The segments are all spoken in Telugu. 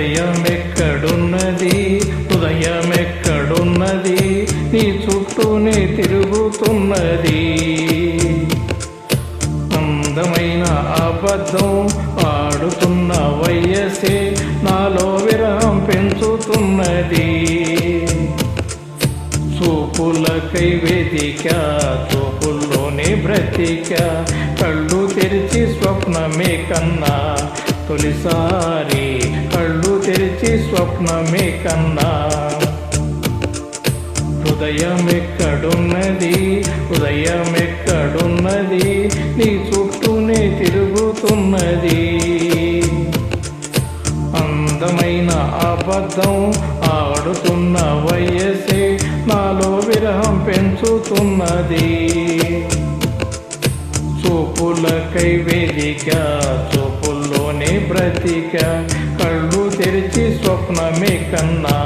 హృదయమెక్కడున్నది, హృదయమెక్కడున్నది, నీ చుట్టూనే తిరుగుతున్నది. అందమైన అబద్ధం ఆడుతున్న వయసే నాలో విరహం పెంచుతున్నది. చూపులకై వెదిక, చూపుల్లోనే బ్రతిక, కళ్ళు తెరిచి స్వప్నమే కన్నా తొలిసారి, కళ్ళు తెరిచి స్వప్నమే కన్నా. హృదయమెక్కడున్నది, హృదయమెక్కడున్నది, నీ చుట్టూనే తిరుగుతున్నది. అందమైన అబద్ధం ఆడుతున్న వయసే నాలో విరహం పెంచుతున్నది. చూపులకై వేదిక, చూపుల్లోనే బ్రతిక, కళ్ళు తెరిచి స్వప్నమే కన్నా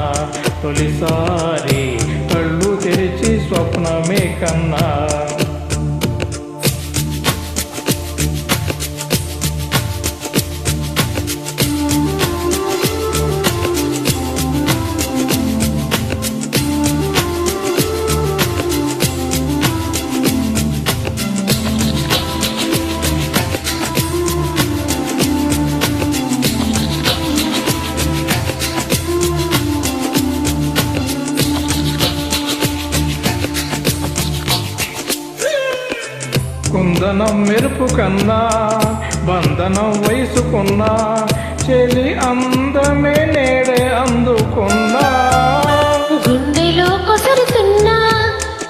తొలిసారి, కళ్ళు తెరిచి స్వప్నమే కన్నా. కుందనం మెరుపు కన్నా బంధనం వయసుకున్నా, చెలి అందమే నేడే అందుకున్నా. గుండెలో కొసరుతున్నా,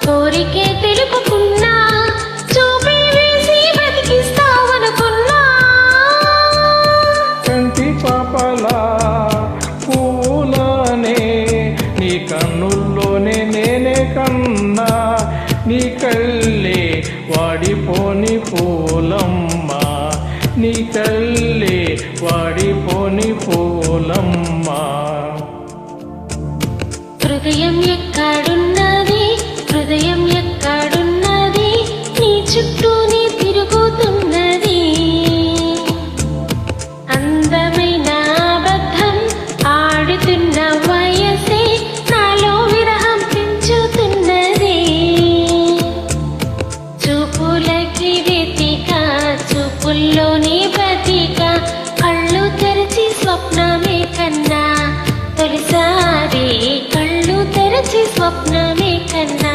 కోరికే తెలుపుకున్నా, చూపి వేసి బతికిస్తావనుకున్నా. కంటి పాపలా పూలనే నీ కన్నుల్లోనే నేనే కన్నా, నీ కళ్ళే వాడిపోని పూలమ్మ, నీ కళ్ళే వాడిపోని పూలమ్మ. హృదయం ఎక్కడున్నది, హృదయం ఎక్కడున్నది, నీ చుట్టూనే తిరుగుతున్నది. అందమైన అబద్ధం ఆడుతున్న వయసే నాలో విరహం పెంచుతున్నది. చూపులకి వెతిక, చూపుల్లోనే బతిక, కళ్ళు తెరిచి స్వప్నమే కన్నా తొలిసారి, కళ్ళు తెరిచి స్వప్నమే కన్నా.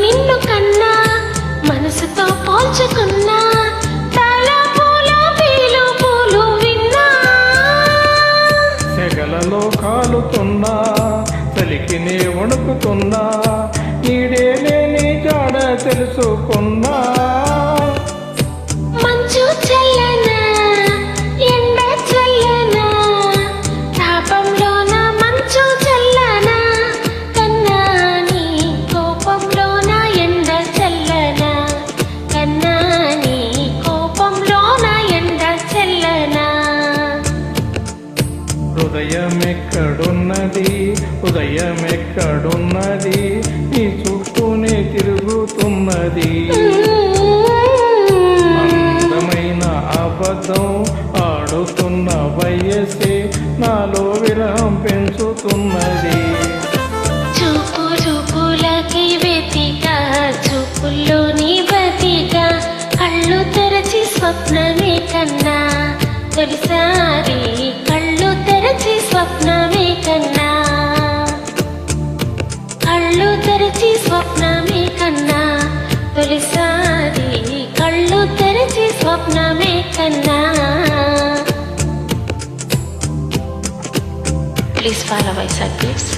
నిన్ను కన్నా మనసుతో పోల్చుకున్నా, తలపులో పీలు పూలు విన్నా. సెగలలో కాలుతున్నా, చలికినే వణుకుతున్నా, నీడే లేని జాడ తెలుసుకున్నా. మంచు చల్లనా, ఎండ చల్లనా, తాపంలోన మంచు చల్లనా, కన్నా నీ కోపంలోన ఎండ చల్లనా, కన్నా నీ కోపంలోన ఎండ చల్లనా. హృదయమెక్కడున్నది, హృదయమెక్కడున్నది, నీ చుట్టూనే తిరుగుతున్నది. అందమైన అబద్ధం ఆడుతున్న వయసే నాలో విరహం పెంచుతున్నది. చూపు చూపులకి వెతిక, చూపుల్లోని బతిక, కళ్ళు తెరచి స్వప్నమే కన్నా తొలిసారి, కళ్ళు తెరచి స్వప్నమే కన్నా. కళ్ళు తెరచి స్వప్నమే కన్నా తొలిసారి, కళ్ళు తెరచి స్వప్నమే కన్నా. Please follow Vaisakh Gift.